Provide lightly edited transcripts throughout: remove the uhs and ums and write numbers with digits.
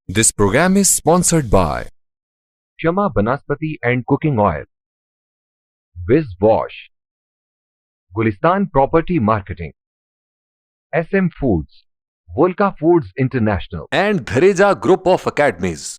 This program is sponsored by Shama Banaspati and Cooking Oil, Wiz Wash, Gulistan Property Marketing, SM Foods, Volca Foods International, and Dhareja Group of Academies.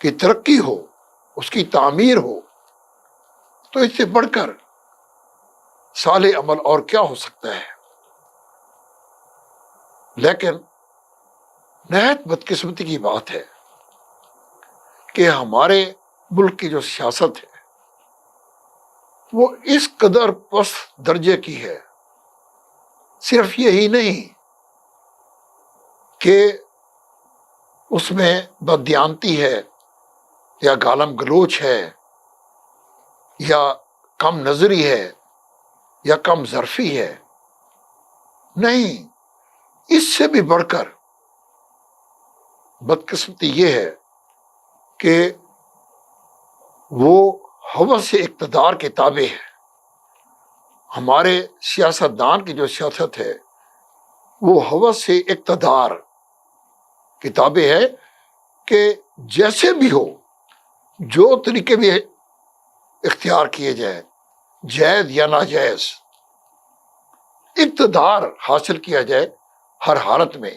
کی ترقی ہو، اس کی تعمیر ہو، تو اس سے بڑھ کر صالح عمل اور کیا ہو سکتا ہے؟ لیکن نہایت بدقسمتی کی بات ہے کہ ہمارے ملک کی جو سیاست ہے وہ اس قدر پست درجے کی ہے. صرف یہی نہیں کہ اس میں بددیانتی ہے یا گالم گلوچ ہے یا کم نظری ہے یا کم ظرفی ہے، نہیں، اس سے بھی بڑھ کر بدقسمتی یہ ہے کہ وہ ہوس اقتدار کے تابع ہے. ہمارے سیاستدان کی جو سیاست ہے وہ ہوس اقتدار کی تابع ہے کہ جیسے بھی ہو، جو طریقے بھی اختیار کیے جائیں، جائز یا ناجائز، اقتدار حاصل کیا جائے ہر حالت میں،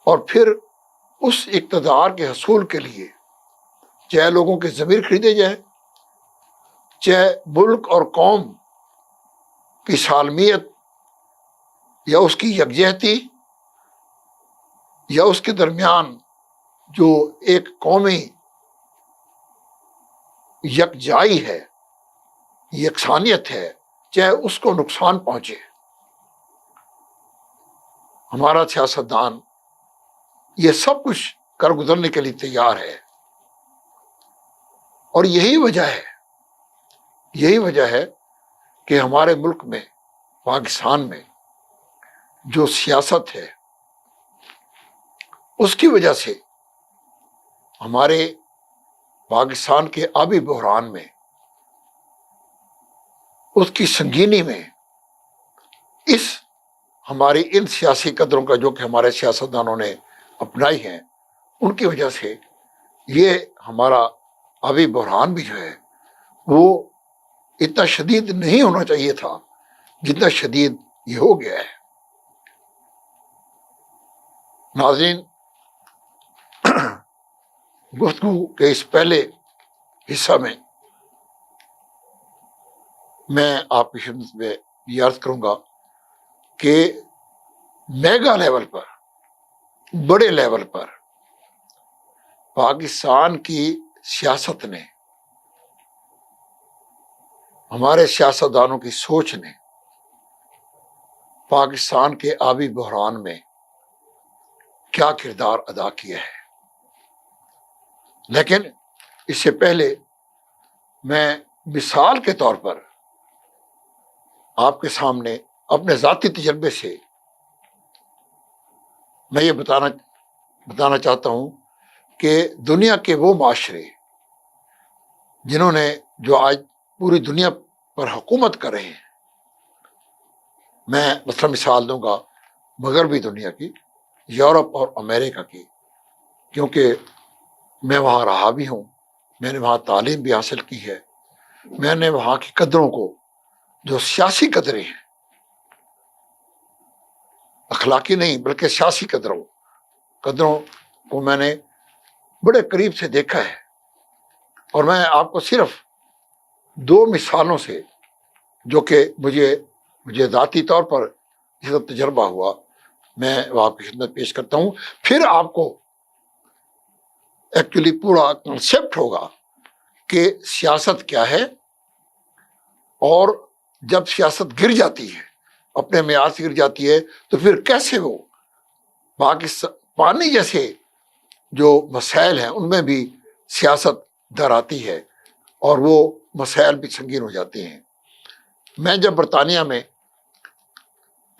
اور پھر اس اقتدار کے حصول کے لیے چاہے لوگوں کے ضمیر خریدے جائیں، چاہے ملک اور قوم کی سالمیت یا اس کی یکجہتی یا اس کے درمیان جو ایک قومی یکجائی ہے، یکسانیت ہے، چاہے اس کو نقصان پہنچے. ہمارا سیاستدان یہ سب کچھ کر گزرنے کے لیے تیار ہے، اور یہی وجہ ہے کہ ہمارے ملک میں، پاکستان میں جو سیاست ہے اس کی وجہ سے ہمارے پاکستان کے آبی بحران میں، اس کی سنگینی میں، اس ہماری ان سیاسی قدروں کا جو کہ ہمارے سیاستدانوں نے اپنائی ہیں، ان کی وجہ سے یہ ہمارا آبی بحران بھی جو ہے وہ اتنا شدید نہیں ہونا چاہیے تھا جتنا شدید یہ ہو گیا ہے. ناظرین، گفتگو کے اس پہلے حصہ میں میں آپ کی خدمت میں یہ عرض کروں گا کہ میگا لیول پر، بڑے لیول پر پاکستان کی سیاست نے، ہمارے سیاستدانوں کی سوچ نے پاکستان کے آبی بحران میں کیا کردار ادا کیا ہے. لیکن اس سے پہلے میں مثال کے طور پر آپ کے سامنے اپنے ذاتی تجربے سے میں یہ بتانا چاہتا ہوں کہ دنیا کے وہ معاشرے جنہوں نے، جو آج پوری دنیا پر حکومت کر رہے ہیں، میں مثلا مثال دوں گا مغربی دنیا کی، یورپ اور امریکہ کی، کیونکہ میں وہاں رہا بھی ہوں، میں نے وہاں تعلیم بھی حاصل کی ہے، میں نے وہاں کی قدروں کو، جو سیاسی قدریں ہیں، اخلاقی نہیں بلکہ سیاسی قدروں کو میں نے بڑے قریب سے دیکھا ہے. اور میں آپ کو صرف 2 مثالوں سے، جو کہ مجھے ذاتی طور پر جس کا تجربہ ہوا، میں وہ آپ کی خدمت پیش کرتا ہوں. پھر آپ کو ایکچولی پورا کنسیپٹ ہوگا کہ سیاست کیا ہے، اور جب سیاست گر جاتی ہے، اپنے معیار سے گر جاتی ہے، تو پھر کیسے وہ پانی جیسے جو مسائل ہیں ان میں بھی سیاست در آتی ہے اور وہ مسائل بھی سنگین ہو جاتے ہیں. میں جب برطانیہ میں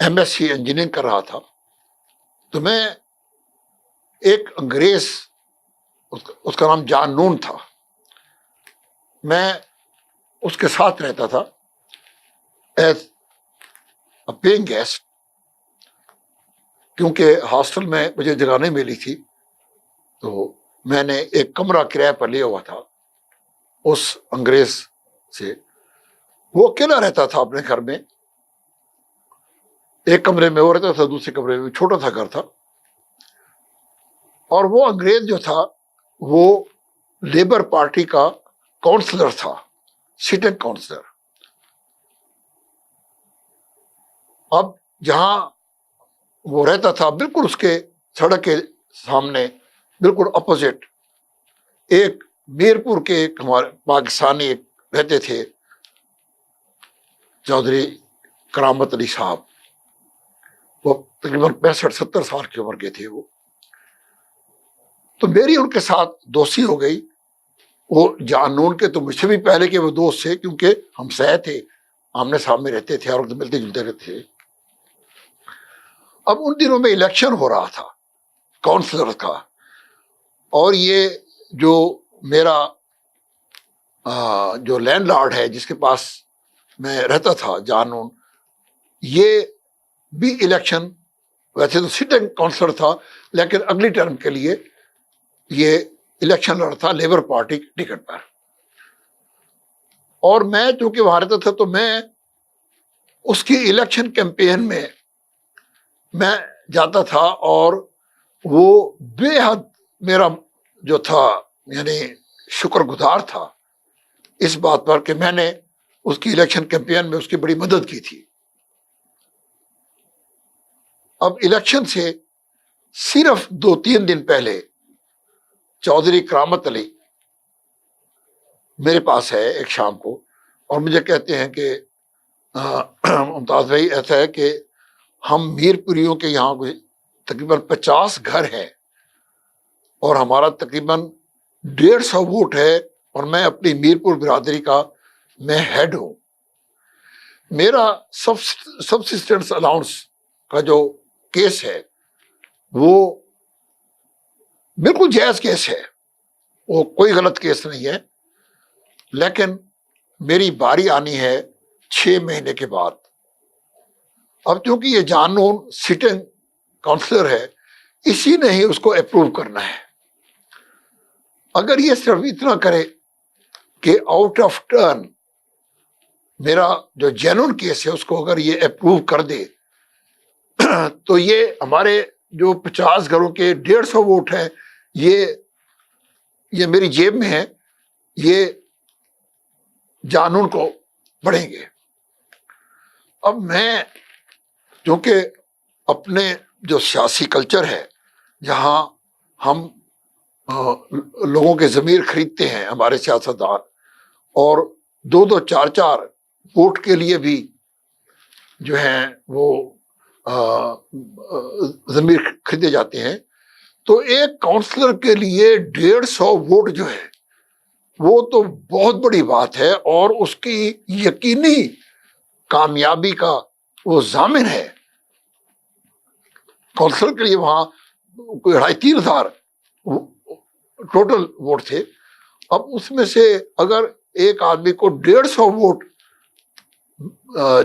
ایم ایس سی انجینئرنگ کر رہا تھا تو میں ایک انگریز، اس کا نام جان نون تھا، میں اس کے ساتھ رہتا تھا ایز اے پیئنگ گیسٹ، کیونکہ ہاسٹل میں مجھے جگہ نہیں ملی تھی، تو میں نے ایک کمرہ کرایہ پر لیا ہوا تھا اس انگریز سے. وہ اکیلا رہتا تھا اپنے گھر میں، ایک کمرے میں وہ رہتا تھا، دوسرے کمرے میں چھوٹا سا گھر تھا. اور وہ انگریز جو تھا وہ لیبر پارٹی کا کاؤنسلر تھا، سٹنگ کاؤنسلر. اب جہاں وہ رہتا تھا بالکل اس کے سڑک کے سامنے بالکل اپوزٹ ایک میرپور کے ایک ہمارے پاکستانی ایک رہتے تھے، چودھری کرامت علی صاحب. وہ تقریباً 65-70 سال کی عمر کے تھے وہ. تو میری ان کے ساتھ دوستی ہو گئی. وہ جان نون کے تو مجھ سے بھی پہلے کے وہ دوست تھے، کیونکہ ہم سہ تھے، آمنے سامنے رہتے تھے اور ملتے جلتے رہتے تھے. اب ان دنوں میں الیکشن ہو رہا تھا کاؤنسلر کا، اور یہ جو میرا جو لینڈ لارڈ ہے جس کے پاس میں رہتا تھا جانون، یہ بھی الیکشن، ویسے تو سٹنگ کاؤنسلر تھا لیکن اگلی ٹرم کے لیے یہ الیکشن لڑا تھا لیبر پارٹی ٹکٹ پر. اور میں چونکہ وہاں رہتا تھا تو میں اس کی الیکشن کیمپین میں جاتا تھا، اور وہ بے حد میرا جو تھا یعنی شکر گزار تھا اس بات پر کہ میں نے اس کی الیکشن کیمپین میں اس کی بڑی مدد کی تھی. اب الیکشن سے صرف 2-3 دن پہلے چودھری کرامت علی میرے پاس ہے ایک شام کو، اور مجھے کہتے ہیں کہ ممتاز بھائی ایسا ہے کہ ہم میر پوریوں کے یہاں تقریباً 50 گھر ہیں اور ہمارا تقریباً 150 ووٹ ہے، اور میں اپنی میرپور برادری کا میں ہیڈ ہوں. میرا سبسسٹنس الاؤنس کا جو کیس ہے وہ بالکل جائز کیس ہے، وہ کوئی غلط کیس نہیں ہے، لیکن میری باری آنی ہے 6 مہینے کے بعد. اب چونکہ یہ جانون سٹنگ کاؤنسلر ہے، اسی نے ہی اس کو اپروو کرنا ہے. اگر یہ صرف اتنا کرے کہ آؤٹ آف ٹرن میرا جو جینون کیس ہے اس کو اگر یہ اپروو کر دے تو یہ ہمارے جو 50 گھروں کے 150 ووٹ ہیں یہ میری جیب میں ہے، یہ جانون کو بڑھیں گے. اب میں چونکہ اپنے جو سیاسی کلچر ہے جہاں ہم لوگوں کے ضمیر خریدتے ہیں ہمارے سیاستدان، اور 2-2 4-4 ووٹ کے لیے بھی جو ہیں وہ ضمیر خریدے جاتے ہیں، تو ایک کاؤنسلر کے لیے 150 ووٹ جو ہے وہ تو بہت بڑی بات ہے، اور اس کی یقینی کامیابی کا وہ ضامن ہے. کاؤنسلر کے لیے وہاں کوئی 2,500-3 ہزار ٹوٹل ووٹ تھے. اب اس میں سے اگر ایک آدمی کو 150 ووٹ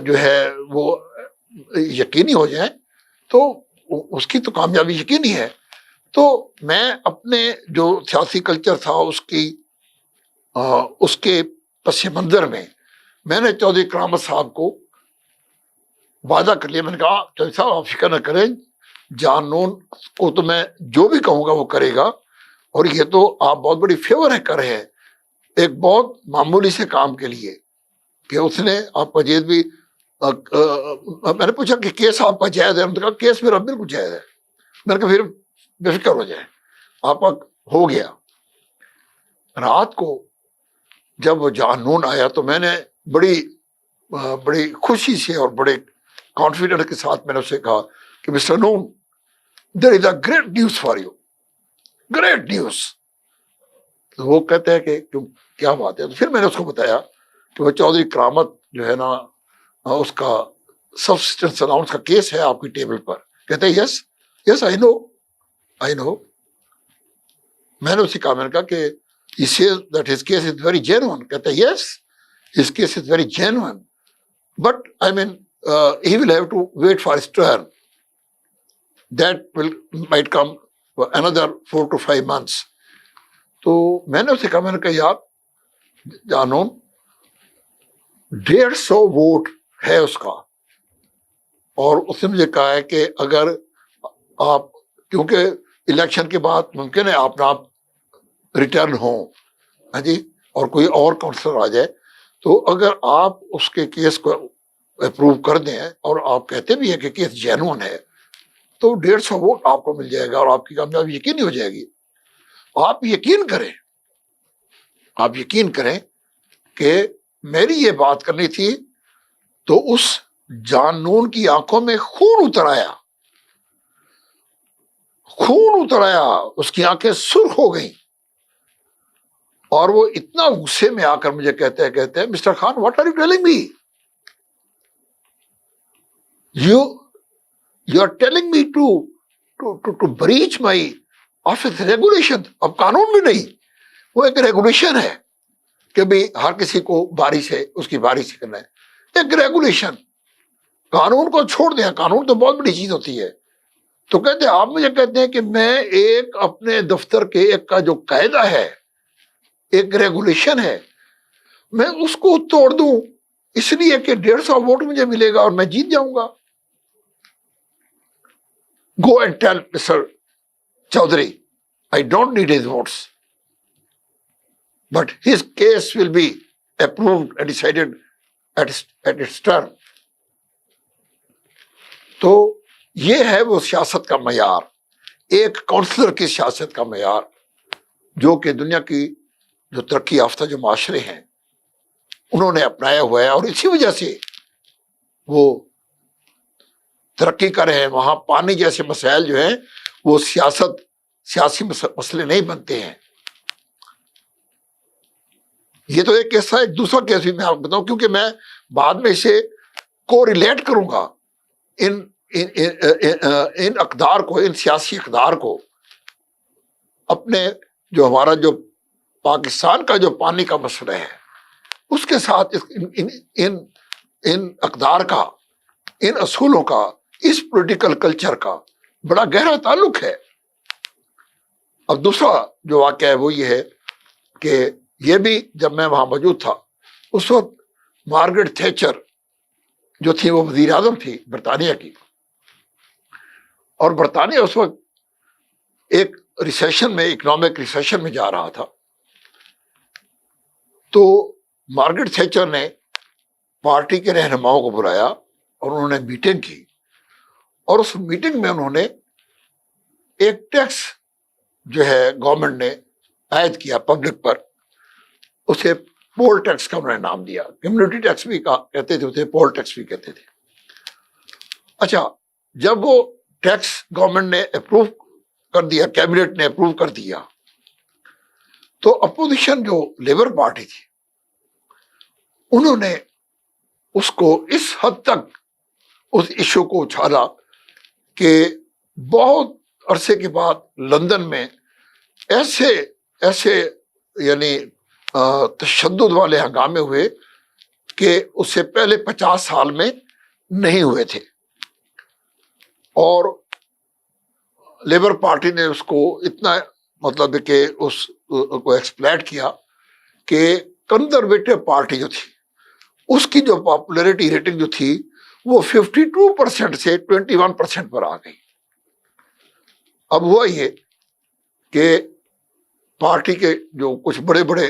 جو ہے وہ یقینی ہو جائیں تو اس کی تو کامیابی یقینی ہے. تو میں اپنے جو سیاسی کلچر تھا اس کے پس منظر میں نے چودھری کرامت صاحب کو وعدہ کر لیا. میں نے کہا چودھری صاحب آپ فکر نہ کریں، جانون کو تو میں جو بھی کہوں گا وہ کرے گا، اور یہ تو آپ بہت بڑی فیور ہے کر رہے ہیں ایک بہت معمولی سے کام کے لیے کہ اس نے آپ کا جیز بھی. میں نے پوچھا کہ کیس آپ کا جائز ہے؟ انہوں نے کہا کیس میرا بالکل جائز ہے. میں نے کہا پھر بے فکر ہو جائے، آپ کا ہو گیا. رات کو جب وہ جانون آیا تو میں نے بڑی خوشی سے اور بڑے کانفیڈنٹ کے ساتھ میں نے اسے کہا کہ mister Noon, there is a great news for you, great news. تو وہ کہتے ہیں کہ کیا بات ہے؟ تو پھر میں نے اس کو بتایا کہ وہ چودھری کرامت جو ہے نا اس کا سبسٹنس الاؤنس کا کیس ہے آپ کی ٹیبل پر. کہتے ہیں یس آئی نو. میں نے اسی کہا، میں نے کہا کہ he says that his case is very genuine. کہتے ہیں yes, his case is very genuine, but I mean he will have to wait for his turn. That might come for another 4 to 5 months. تو میں نے اسے کہا، میں نے کہا یار جانون 150 ووٹ ہے اس کا، اور اس نے مجھے کہا ہے کہ اگر آپ، کیونکہ الیکشن کے بعد ممکن ہے آپ ریٹرن ہوں، ہاں جی، اور کوئی اور کاؤنسلر آ جائے، تو اگر آپ اس کے کیس کو اپروو کر دیں اور آپ کہتے بھی ہیں کہ کیس جینون ہے، تو 150 ووٹ آپ کو مل جائے گا اور آپ کی کامیابی یقینی ہو جائے گی۔ آپ یقین کریں، آپ یقین کریں کہ میری یہ بات کرنی تھی تو اس جان نون کی آنکھوں میں خون اتر آیا، خون اتر آیا، اس کی آنکھیں سرخ ہو گئیں، اور وہ اتنا غصے میں آ کر مجھے کہتے ہیں mister Khan what are you telling me, you are telling me to breach my office regulation. اب قانون بھی نہیں، وہ ایک ریگولیشن ہے کہ بھائی ہر کسی کو باری سے اس کی باری سے کرنا ہے، ایک ریگولیشن۔ قانون کو چھوڑ دیں، قانون تو بہت بڑی چیز ہوتی ہے۔ تو کہتے ہیں آپ مجھے کہتے ہیں کہ میں ایک اپنے دفتر کے ایک کا جو قاعدہ ہے، ایک ریگولیشن ہے، میں اس کو توڑ دوں اس لیے کہ 150 ووٹ مجھے ملے گا اور میں جیت جاؤں گا۔ Go and tell Mr Chaudhry I don't need his votes but his case will be approved and decided at its turn۔ تو یہ ہے وہ سیاست کا معیار، ایک کاؤنسلر کی سیاست کا معیار جو کہ دنیا کی جو ترقی یافتہ جو معاشرے ہیں انہوں نے اپنایا ہوا ہے، اور اسی وجہ سے وہ ترقی کر رہے ہیں۔ وہاں پانی جیسے مسائل جو ہیں وہ سیاسی مسئلے نہیں بنتے ہیں۔ یہ تو ایک کیس ہے، ایک دوسرا کیس بھی میں آپ کو بتاؤں، کیونکہ میں بعد میں اسے کو ریلیٹ کروں گا ان اقدار کو، ان سیاسی اقدار کو اپنے جو ہمارا جو پاکستان کا جو پانی کا مسئلہ ہے اس کے ساتھ ان اقدار کا، ان اصولوں کا، اس پولیٹیکل کلچر کا بڑا گہرا تعلق ہے۔ اب دوسرا جو واقعہ ہے وہ یہ ہے کہ یہ بھی جب میں وہاں موجود تھا اس وقت مارگریٹ تھیچر جو تھی وہ وزیر اعظم تھی برطانیہ کی، اور برطانیہ اس وقت ایک ریسیشن میں، اکنامک ریسیشن میں جا رہا تھا۔ تو مارگریٹ تھیچر نے پارٹی کے رہنماؤں کو بلایا اور انہوں نے میٹنگ کی، اور اس میٹنگ میں انہوں نے ایک ٹیکس جو ہے گورنمنٹ نے عائد کیا پبلک پر، اسے پول ٹیکس کا انہوں نے نام دیا، کمیونٹی ٹیکس بھی کہتے تھے اسے، پول ٹیکس بھی کہتے تھے۔ اچھا، جب وہ ٹیکس گورنمنٹ نے اپروو کر دیا، کیبنٹ نے اپروو کر دیا، تو اپوزیشن جو لیبر پارٹی تھی انہوں نے اس کو اس حد تک اس ایشو کو اچھالا کہ بہت عرصے کے بعد لندن میں ایسے یعنی تشدد والے ہنگامے ہوئے کہ اس سے پہلے 50 سال میں نہیں ہوئے تھے، اور لیبر پارٹی نے اس کو اتنا مطلب کہ اس کو ایکسپلائٹ کیا کہ کنزرویٹو پارٹی جو تھی اس کی جو پاپولیرٹی ریٹنگ جو تھی وہ 52% سے 21% پر آ گئی۔ اب ہوا یہ کہ پارٹی کے جو کچھ بڑے بڑے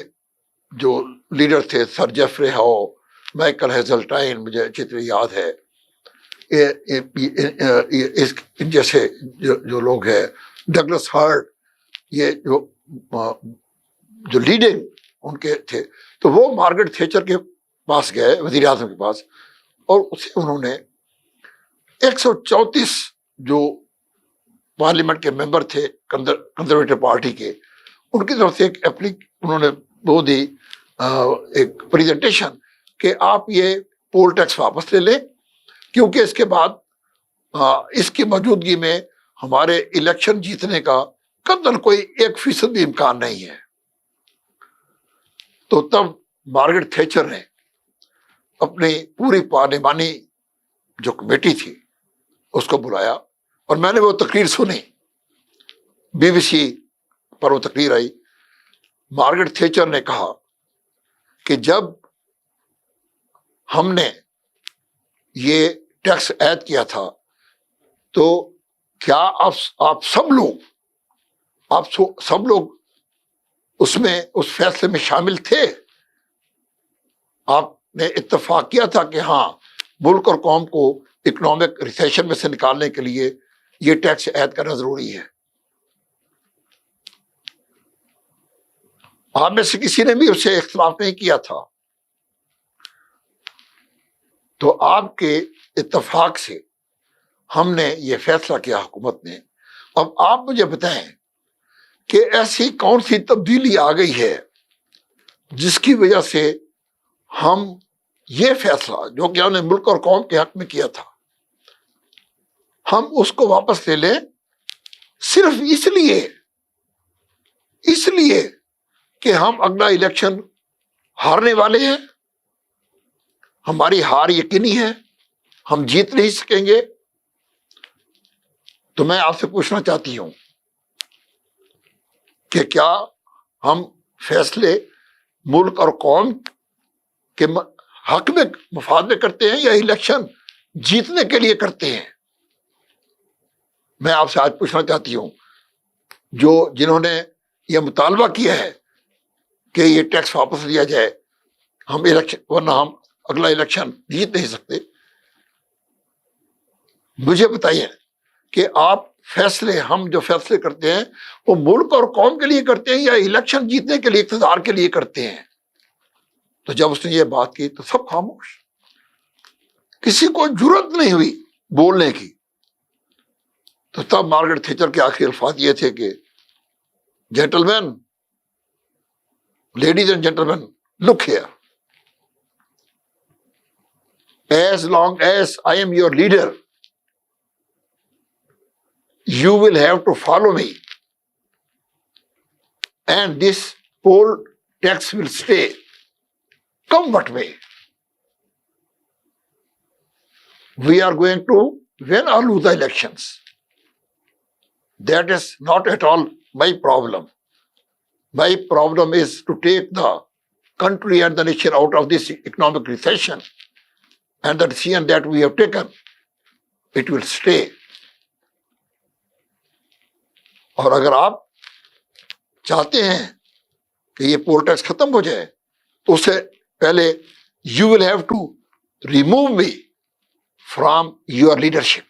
جو لیڈر تھے، سر جیفری ہاؤ، مائیکل ہیزلٹائن، مجھے اچھی طرح یاد ہے، ان جیسے جو لوگ ہیں، ڈگلس ہارٹ، یہ جو لیڈنگ ان کے تھے، تو وہ مارگریٹ تھیچر کے پاس گئے، وزیر اعظم کے پاس، اور اسے انہوں نے 134 جو پارلیمنٹ کے ممبر تھے کنزرویٹو پارٹی کے، ان کی طرف سے انہوں نے وہ دی ایک پریزنٹیشن کہ آپ یہ پول ٹیکس واپس لے لیں، کیونکہ اس کے بعد اس کی موجودگی میں ہمارے الیکشن جیتنے کا قطعاً کوئی 1% بھی امکان نہیں ہے۔ تو تب مارگریٹ تھیچر نے اپنی پوری پارلیمانی جو کمیٹی تھی اس کو بلایا، اور میں نے وہ تقریر سنی، BBC پر وہ تقریر آئی۔ مارگریٹ تھیچر نے کہا کہ جب ہم نے یہ ٹیکس عائد کیا تھا تو کیا آپ سب لوگ اس میں اس فیصلے میں شامل تھے؟ آپ نے اتفاق کیا تھا کہ ہاں ملک اور قوم کو اکنامک ریسیشن میں سے نکالنے کے لیے یہ ٹیکس عائد کرنا ضروری ہے؟ آپ میں سے کسی نے بھی اس سے اختلاف نہیں کیا تھا. تو آپ کے اتفاق سے ہم نے یہ فیصلہ کیا حکومت نے. اب آپ مجھے بتائیں کہ ایسی کون سی تبدیلی آ گئی ہے جس کی وجہ سے ہم یہ فیصلہ جو کہ ہم نے ملک اور قوم کے حق میں کیا تھا ہم اس کو واپس لے لیں، صرف اس لیے کہ ہم اگلا الیکشن ہارنے والے ہیں، ہماری ہار یقینی ہے، ہم جیت نہیں سکیں گے. تو میں آپ سے پوچھنا چاہتی ہوں کہ کیا ہم فیصلے ملک اور قوم کے حق میں مفاد میں کرتے ہیں یا الیکشن جیتنے کے لیے کرتے ہیں؟ میں آپ سے آج پوچھنا چاہتی ہوں جنہوں نے یہ مطالبہ کیا ہے کہ یہ ٹیکس واپس لیا جائے، ہم الیکشن ورنہ ہم اگلا الیکشن جیت نہیں سکتے. مجھے بتائیے کہ آپ ہم جو فیصلے کرتے ہیں وہ ملک اور قوم کے لیے کرتے ہیں یا الیکشن جیتنے کے لیے، اقتدار کے لیے کرتے ہیں؟ تو جب اس نے یہ بات کی تو سب خاموش، کسی کو جرأت نہیں ہوئی بولنے کی. تو تب مارگریٹ تھیچر کے آخری الفاظ یہ تھے کہ gentlemen, ladies and gentlemen, look here, as long as I am your leader you will have to follow me and this poll tax will stay come what may. We are going to win or lose the elections. That is not at all my problem. My problem is to take the country and the nation out of this economic recession, and the decision that we have taken, it will stay. اور اگر آپ چاہتے ہیں کہ یہ پول tax ختم ہو جائے تو اس سے پہلے you will have to remove me from your leadership.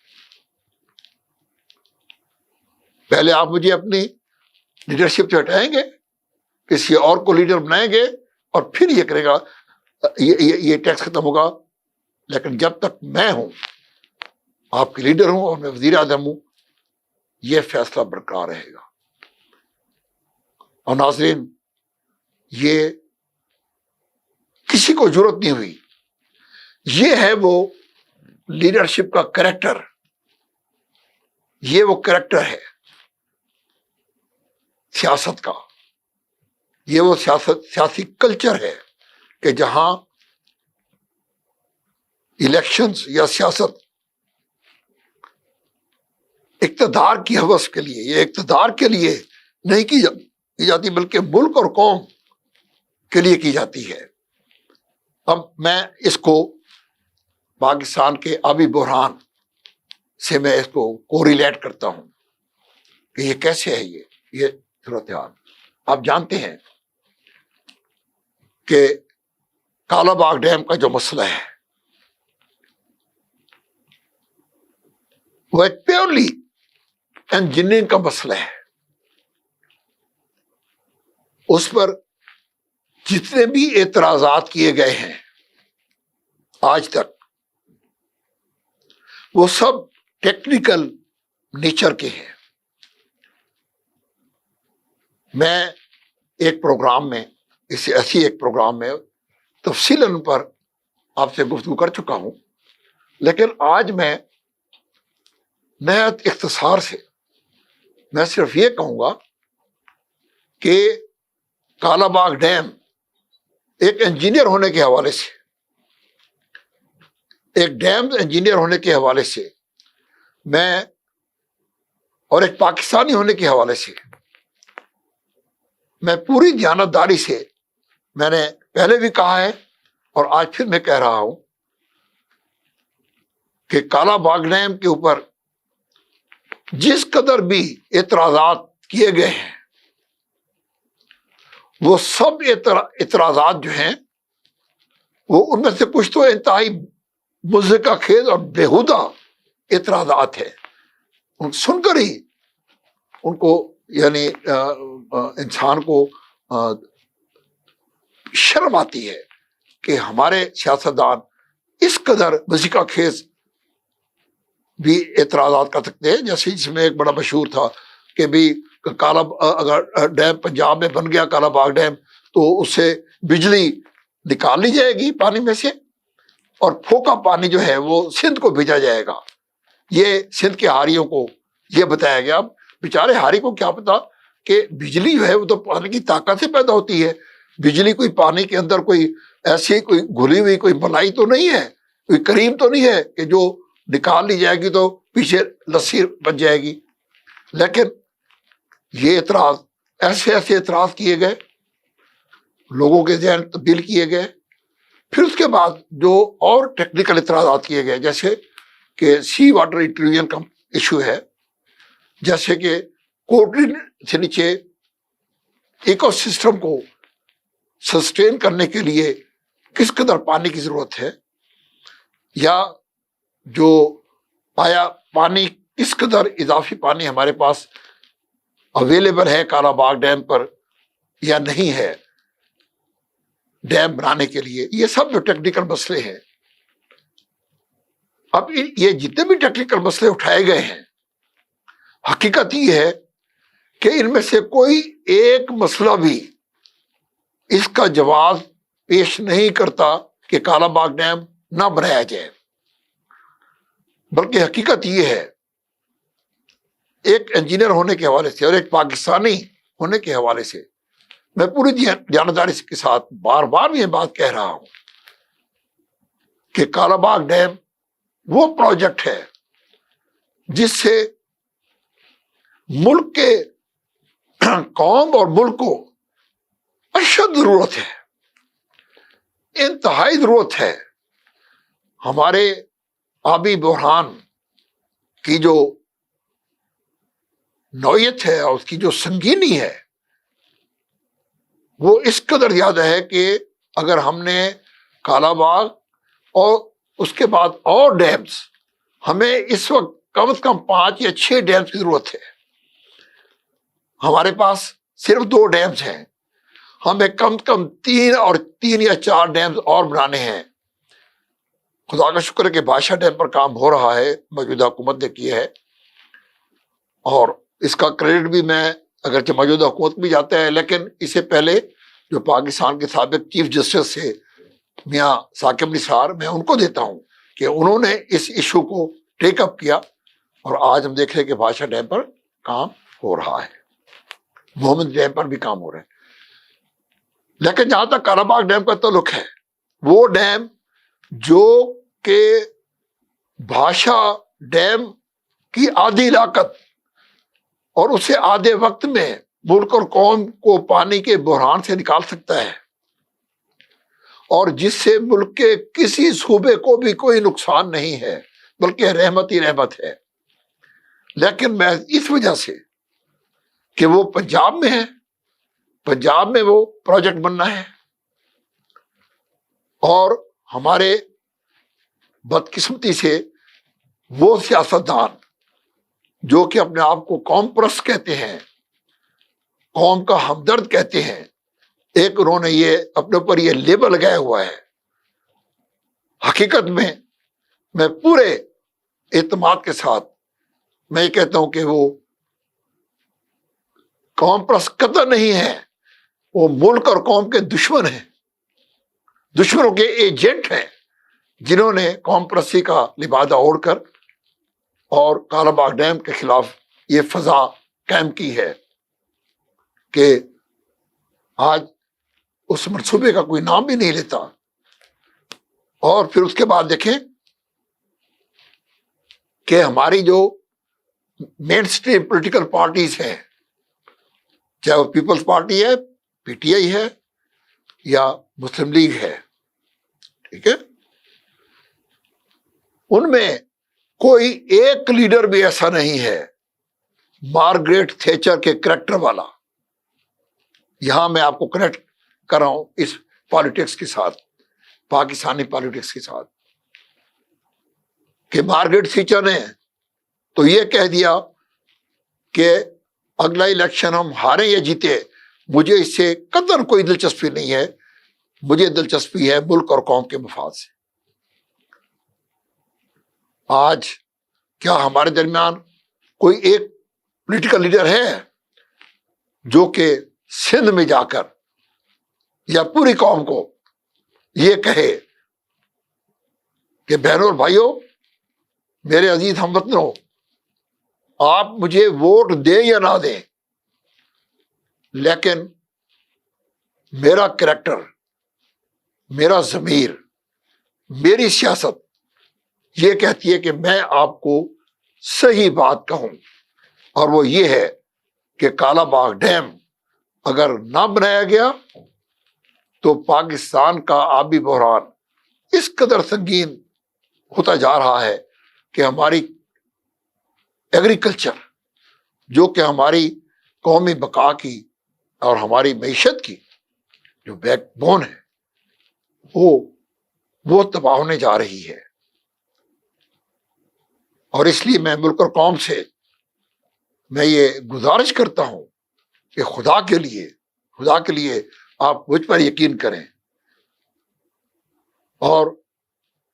پہلے آپ مجھے اپنی لیڈرشپ سے ہٹائیں گے، کسی اور کو لیڈر بنائیں گے اور پھر یہ کرے گا یہ ٹیکس ختم ہوگا. لیکن جب تک میں ہوں، آپ کے لیڈر ہوں اور میں وزیر اعظم ہوں، یہ فیصلہ برقرار رہے گا. اور ناظرین، یہ کسی کو ضرورت نہیں ہوئی. یہ ہے وہ لیڈرشپ کا کریکٹر، یہ وہ کریکٹر ہے سیاست کا، یہ وہ سیاسی کلچر ہے کہ جہاں الیکشنز یا سیاست اقتدار کی ہوس کے لیے، یہ اقتدار کے لیے نہیں کی جاتی بلکہ ملک اور قوم کے لیے کی جاتی ہے. اب میں اس کو پاکستان کے آبی بحران سے میں اس کو ریلیٹ کرتا ہوں کہ یہ کیسے ہے یہ صورتحال. آپ جانتے ہیں کہ کالا باغ ڈیم کا جو مسئلہ ہے وہ ایک پیورلی انجینئرنگ کا مسئلہ ہے. اس پر جتنے بھی اعتراضات کیے گئے ہیں آج تک وہ سب ٹیکنیکل نیچر کے ہیں. میں ایک پروگرام میں ایسی ایک پروگرام میں تفصیلاً پر آپ سے گفتگو کر چکا ہوں، لیکن آج میں نہایت اختصار سے میں صرف یہ کہوں گا کہ کالا باغ ڈیم ایک انجینئر ہونے کے حوالے سے، ایک ڈیم انجینئر ہونے کے حوالے سے میں اور ایک پاکستانی ہونے کے حوالے سے میں پوری دیانتداری سے، میں نے پہلے بھی کہا ہے اور آج پھر میں کہہ رہا ہوں کہ کالا باغ ڈیم کے اوپر جس قدر بھی اعتراضات کیے گئے ہیں وہ سب اعتراضات جو ہیں وہ ان میں سے کچھ تو انتہائی مضحکہ خیز اور بیہودہ اعتراضات ہیں، ان سن کر ہی ان کو یعنی انسان کو شرم آتی ہے کہ ہمارے سیاستدان اس قدر مضحکہ خیز بھی اعتراضات کر سکتے ہیں. جیسے جس میں ایک بڑا مشہور تھا کہ بھی کالا اگر ڈیم پنجاب میں بن گیا کالا باغ ڈیم تو اس سے بجلی نکال لی جائے گی پانی میں سے اور پھوکا پانی جو ہے وہ سندھ کو بھیجا جائے گا. یہ سندھ کے ہاریوں کو یہ بتایا گیا. اب بیچارے ہاری کو کیا پتا کہ بجلی جو ہے وہ تو پانی کی طاقت سے پیدا ہوتی ہے. بجلی کوئی پانی کے اندر کوئی ایسی کوئی گھلی ہوئی کوئی ملائی تو نہیں ہے، کوئی کریم تو نہیں ہے کہ جو نکال لی جائے گی تو پیچھے لسی بن جائے گی. لیکن یہ اعتراض ایسے اعتراض کیے گئے، لوگوں کے ذہن تبدیل کیے گئے. پھر اس کے بعد جو اور ٹیکنیکل اعتراضات کیے گئے جیسے کہ سی واٹر انٹرویژن کا ایشو ہے، جیسے کہ کوٹری سے نیچے ایکو سسٹم کو سسٹین کرنے کے لیے کس قدر پانی کی ضرورت ہے، یا جو آیا پانی کس قدر اضافی پانی ہمارے پاس اویلیبل ہے کالا باغ ڈیم پر یا نہیں ہے ڈیم بنانے کے لیے. یہ سب جو ٹیکنیکل مسئلے ہیں، اب یہ جتنے بھی ٹیکنیکل مسئلے اٹھائے گئے ہیں، حقیقت یہ ہے کہ ان میں سے کوئی ایک مسئلہ بھی اس کا جواز پیش نہیں کرتا کہ کالا باغ ڈیم نہ بنایا جائے. بلکہ حقیقت یہ ہے، ایک انجینئر ہونے کے حوالے سے اور ایک پاکستانی ہونے کے حوالے سے میں پوری دیانتداری کے ساتھ بار بار یہ بات کہہ رہا ہوں کہ کالا باغ ڈیم وہ پروجیکٹ ہے جس سے ملک کے قوم اور ملک کو اشد ضرورت ہے، انتہائی ضرورت ہے. ہمارے آبی بحران کی جو نوعیت ہے اور اس کی جو سنگینی ہے وہ اس قدر زیادہ ہے کہ اگر ہم نے کالا باغ اور اس کے بعد اور ڈیمز، ہمیں اس وقت کم از کم 5 یا 6 ڈیمز کی ضرورت ہے. ہمارے پاس صرف 2 ڈیمز ہیں، ہمیں کم از کم 3 یا 4 ڈیمز اور بنانے ہیں. خدا کا شکر ہے کہ بادشاہ ڈیم پر کام ہو رہا ہے، موجودہ حکومت نے کیا ہے، اور اس کا کریڈٹ بھی میں اگرچہ موجودہ حکومت بھی جاتا ہے لیکن اسے پہلے جو پاکستان کے سابق چیف جسٹس سے میاں ثاقب نثار، میں ان کو دیتا ہوں کہ انہوں نے اس ایشو کو ٹیک اپ کیا اور آج ہم دیکھ رہے ہیں کہ بادشاہ ڈیم پر کام ہو رہا ہے، محمد ڈیم پر بھی کام ہو رہا ہے. لیکن جہاں تک کالا باغ ڈیم کا تعلق ہے، وہ ڈیم جو کہ بادشاہ ڈیم کی آدھی لاگت اور اسے آدھے وقت میں ملک اور قوم کو پانی کے بحران سے نکال سکتا ہے، اور جس سے ملک کے کسی صوبے کو بھی کوئی نقصان نہیں ہے بلکہ رحمت ہی رحمت ہے. لیکن میں اس وجہ سے کہ وہ پنجاب میں ہے، پنجاب میں وہ پروجیکٹ بننا ہے، اور ہمارے بدقسمتی سے وہ سیاستدان جو کہ اپنے آپ کو قوم پرست کہتے ہیں، قوم کا ہمدرد کہتے ہیں، ایک انہوں نے یہ اپنے اوپر یہ لیبل لگایا ہوا ہے. حقیقت میں پورے اعتماد کے ساتھ میں یہ کہتا ہوں کہ وہ قوم پرست قطع نہیں ہے، وہ ملک اور قوم کے دشمن ہیں، دشمنوں کے ایجنٹ ہیں، جنہوں نے قوم پرستی کا لبادہ اوڑھ کر اور کالا باغ ڈیم کے خلاف یہ فضا قائم کی ہے کہ آج اس منصوبے کا کوئی نام بھی نہیں لیتا. اور پھر اس کے بعد دیکھیں کہ ہماری جو مین اسٹریم پولیٹیکل پارٹیز ہیں، چاہے وہ پیپلز پارٹی ہے، پی ٹی آئی ہے یا مسلم لیگ ہے، ٹھیک ہے، ان میں کوئی ایک لیڈر بھی ایسا نہیں ہے مارگریٹ تھیچر کے کریکٹر والا یہاں میں آپ کو کنیکٹ کر رہا ہوں اس پالیٹکس کے ساتھ، پاکستانی پالیٹکس کے ساتھ، کہ مارگریٹ تھیچر نے تو یہ کہہ دیا کہ اگلا الیکشن ہم ہارے یا جیتے مجھے اس سے قدر کوئی دلچسپی نہیں ہے، مجھے دلچسپی ہے ملک اور قوم کے مفاد سے۔ آج کیا ہمارے درمیان کوئی ایک پولیٹیکل لیڈر ہے جو کہ سندھ میں جا کر یا پوری قوم کو یہ کہے کہ بہنوں اور بھائیوں، میرے عزیز ہم وطنوں، آپ مجھے ووٹ دیں یا نہ دیں، لیکن میرا کریکٹر، میرا ضمیر، میری سیاست یہ کہتی ہے کہ میں آپ کو صحیح بات کہوں، اور وہ یہ ہے کہ کالا باغ ڈیم اگر نہ بنایا گیا تو پاکستان کا آبی بحران اس قدر سنگین ہوتا جا رہا ہے کہ ہماری ایگریکلچر، جو کہ ہماری قومی بقا کی اور ہماری معیشت کی جو بیک بون ہے، وہ تباہ ہونے جا رہی ہے۔ اور اس لیے میں ملک اور قوم سے میں یہ گزارش کرتا ہوں کہ خدا کے لیے آپ مجھ پر یقین کریں، اور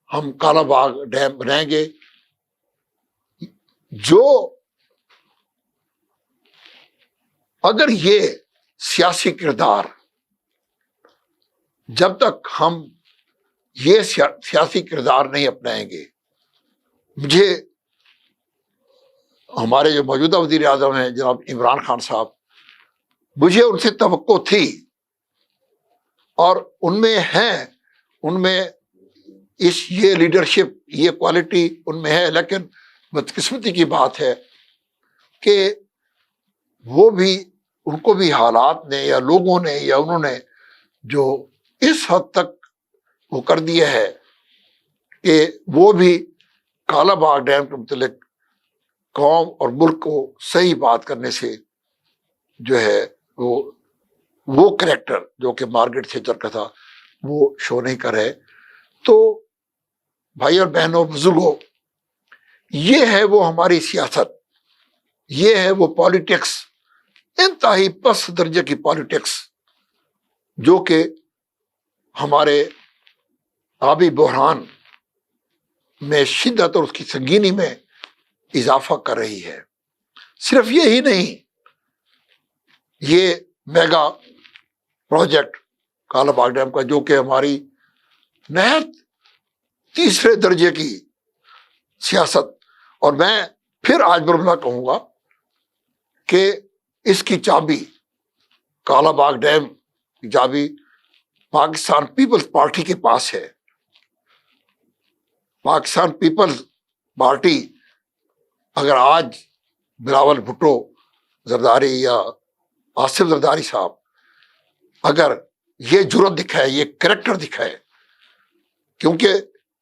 ہم کالا باغ ڈیم بنائیں گے۔ جو اگر یہ سیاسی کردار، جب تک ہم یہ سیاسی کردار نہیں اپنائیں گے، مجھے ہمارے جو موجودہ وزیر اعظم ہیں جناب عمران خان صاحب، مجھے ان سے توقع تھی، اور ان میں یہ لیڈرشپ، یہ کوالٹی ان میں ہے، لیکن بدقسمتی کی بات ہے کہ ان کو بھی حالات نے یا لوگوں نے یا انہوں نے جو اس حد تک وہ کر دیا ہے کہ وہ بھی کالا باغ ڈیم کے متعلق قوم اور ملک کو صحیح بات کرنے سے جو ہے وہ کریکٹر جو کہ مارگریٹ تھیچر کا تھا وہ شو نہیں کر رہے۔ تو بھائی اور بہنوں، بزرگوں، یہ ہے وہ ہماری سیاست، یہ ہے وہ پالیٹکس، انتہائی پست درجے کی پالیٹکس، جو کہ ہمارے آبی بحران میں شدت اور اس کی سنگینی میں اضافہ کر رہی ہے۔ صرف یہی نہیں، یہ mega project Kala Bagh dam کا، جو کہ ہماری نہایت تیسرے درجے کی سیاست، اور میں پھر آج برملا کہوں گا کہ اس کی چابی، کالا باغ ڈیم کی چابی پاکستان پیپلز پارٹی کے پاس ہے۔ پاکستان پیپلز پارٹی اگر آج بلاول بھٹو زرداری یا آصف زرداری صاحب اگر یہ جرأت دکھائے، یہ کریکٹر دکھائے، کیونکہ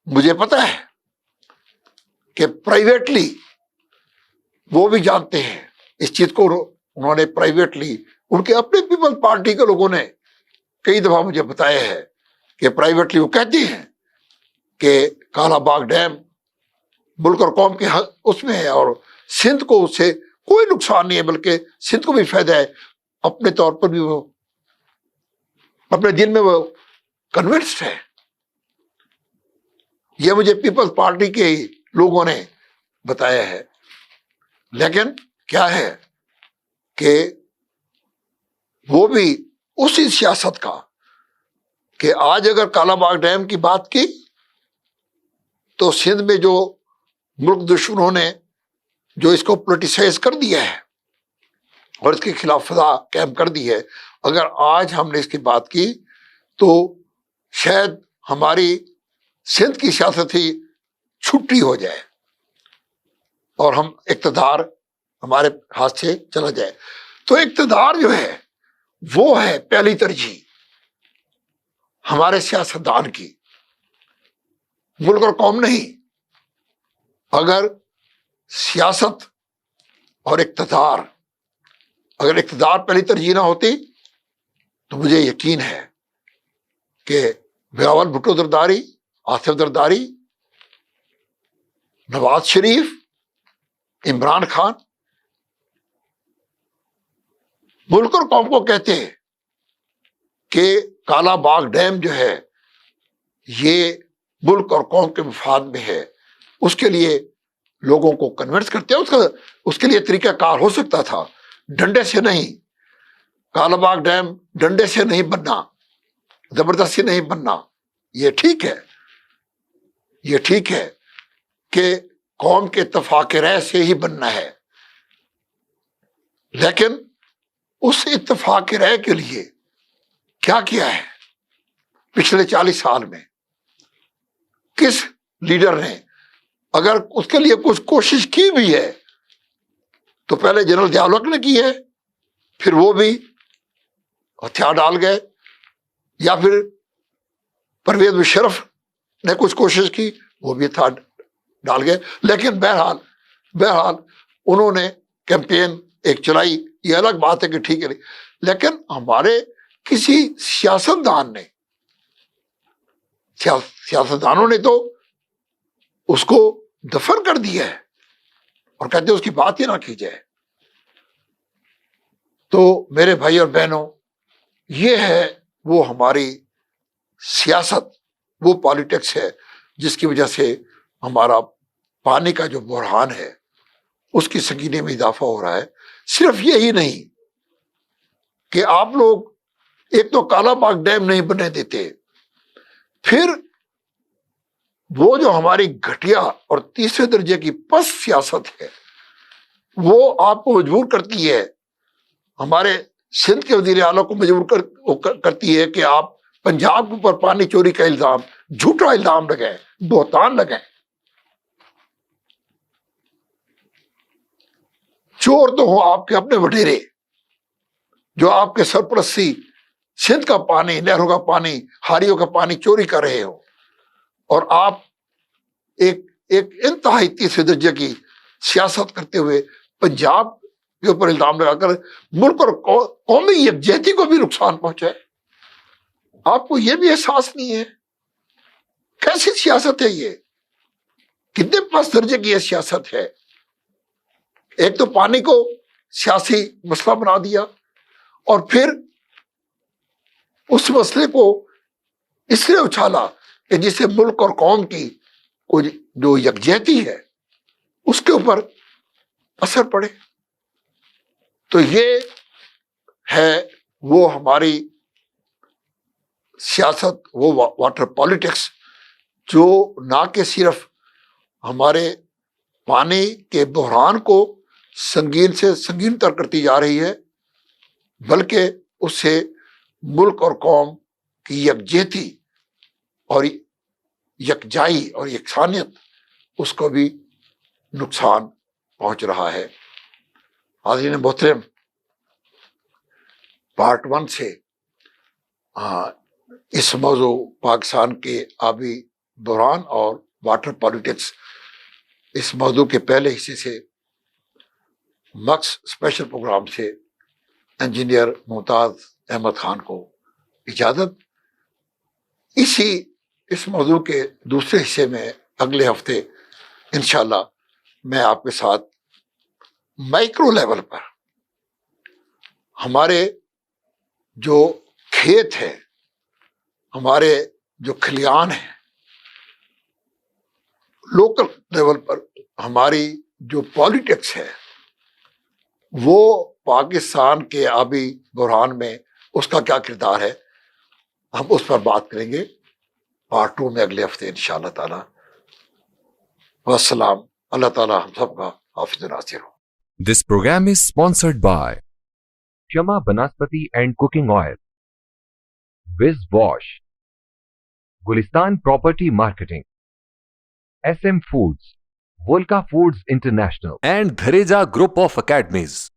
مجھے پتہ ہے کہ پرائیویٹلی وہ بھی جانتے ہیں اس چیز کو، انہوں نے پرائیویٹلی، ان کے اپنے پیپل پارٹی کے لوگوں نے کئی دفعہ مجھے بتایا ہے کہ پرائیویٹلی وہ کہتے ہیں کہ کالا باغ ڈیم ملک اور قوم کے اس میں ہے، اور سندھ کو اس سے کوئی نقصان نہیں ہے، بلکہ سندھ کو بھی فائدہ ہے۔ اپنے طور پر بھی وہ اپنے دل میں وہ کنونسڈ ہے۔ یہ مجھے پیپلز پارٹی کے لوگوں نے بتایا ہے۔ لیکن کیا ہے کہ وہ بھی اسی سیاست کا، کہ آج اگر کالا باغ ڈیم کی بات کی تو سندھ میں جو ملک دشمنوں نے جو اس کو پولیٹیسائز کر دیا ہے اور اس کے خلاف فضا قائم کر دی ہے، اگر آج ہم نے اس کی بات کی تو شاید ہماری سندھ کی سیاست ہی چھٹی ہو جائے اور ہم اقتدار ہمارے ہاتھ سے چلا جائے۔ تو اقتدار جو ہے وہ ہے پہلی ترجیح ہمارے سیاستدان کی، ملک اور قوم نہیں۔ اگر سیاست اور اقتدار، اگر اقتدار پہلی ترجیح نہ ہوتی تو مجھے یقین ہے کہ بلاول بھٹو زرداری، آصف زرداری، نواز شریف، عمران خان ملک اور قوم کو کہتے ہیں کہ کالا باغ ڈیم جو ہے یہ ملک اور قوم کے مفاد میں ہے، اس کے لیے لوگوں کو کنونس کرتے ہیں. اس کے لیے طریقہ کار ہو سکتا تھا، ڈنڈے سے نہیں. کالا باغ ڈیم ڈنڈے سے نہیں بننا، زبردستی نہیں بننا. یہ ٹھیک ہے، یہ ٹھیک ہے کہ قوم کے اتفاق رائے سے ہی بننا ہے، لیکن اس اتفاق رائے کے لیے کیا کیا ہے پچھلے 40 سال میں؟ کس لیڈر نے اگر اس کے لیے کچھ کوشش کی بھی ہے تو پہلے جنرل ضیاء الحق نے کی ہے، پھر وہ بھی ہتھیار ڈال گئے، یا پھر پرویز مشرف نے کچھ کوشش کی، وہ بھی ہتھیار ڈال گئے. لیکن بہرحال انہوں نے کیمپین ایک چلائی. یہ الگ بات ہے کہ ٹھیک ہے، لیکن ہمارے کسی سیاستدانوں نے تو اس کو دفن کر دیا ہے اور کہتے اس کی بات ہی نہ کی جائے. تو میرے بھائی اور بہنوں، یہ ہے وہ ہماری سیاست، وہ پالیٹکس ہے جس کی وجہ سے ہمارا پانی کا جو بحران ہے اس کی سنگینی میں اضافہ ہو رہا ہے. صرف یہی نہیں کہ آپ لوگ ایک تو کالا باغ ڈیم نہیں بننے دیتے، پھر وہ جو ہماری گھٹیا اور تیسرے درجے کی پس سیاست ہے وہ آپ کو مجبور کرتی ہے، ہمارے سندھ کے وزیر اعلیٰ کو مجبور کرتی ہے کہ آپ پنجاب کے اوپر پانی چوری کا الزام، جھوٹا الزام لگائیں، بہتان لگائیں. چور تو ہوں آپ کے اپنے وڈیرے جو آپ کے سرپرستی سندھ کا پانی، نہروں کا پانی، ہاریوں کا پانی چوری کر رہے ہو، اور آپ ایک انتہائی تیسرے درجے کی سیاست کرتے ہوئے پنجاب کے اوپر الزام لگا کر ملک اور قومی یکجہتی کو بھی نقصان پہنچائے. آپ کو یہ بھی احساس نہیں ہے؟ کیسی سیاست ہے یہ؟ کتنے پس درجے کی یہ سیاست ہے؟ ایک تو پانی کو سیاسی مسئلہ بنا دیا، اور پھر اس مسئلے کو اس لیے اچھالا کہ جس سے ملک اور قوم کی جو یکجہتی ہے اس کے اوپر اثر پڑے. تو یہ ہے وہ ہماری سیاست، وہ واٹر پالیٹکس جو نہ کہ صرف ہمارے پانی کے بحران کو سنگین سے سنگین تر کرتی جا رہی ہے، بلکہ اس سے ملک اور قوم کی یکجہتی اور یکجائی اور یکسانیت اس کو بھی نقصان پہنچ رہا ہے. حاضرین محترم، پارٹ 1 سے اس موضوع پاکستان کے آبی بحران اور واٹر پالیٹکس، اس موضوع کے پہلے حصے سے مکس اسپیشل پروگرام سے انجینئر ممتاز احمد خان کو اجازت. اس موضوع کے دوسرے حصے میں اگلے ہفتے انشاءاللہ میں آپ کے ساتھ مائکرو لیول پر ہمارے جو کھیت ہے، ہمارے جو کھلیان ہیں، لوکل لیول پر ہماری جو پالیٹکس ہے، وہ پاکستان کے آبی بحران میں اس کا کیا کردار ہے، ہم اس پر بات کریں گے پارٹ 2 میں اگلے ہفتے انشاءاللہ تعالی. والسلام. اللہ تعالی ہم سب کا حافظ ناصر ہو. This program is sponsored by Shama Banaspati and Cooking Oil, Wiz Wash, Gulistan Property Marketing, SM Foods, Volca Foods International, and Dhareja Group of Academies.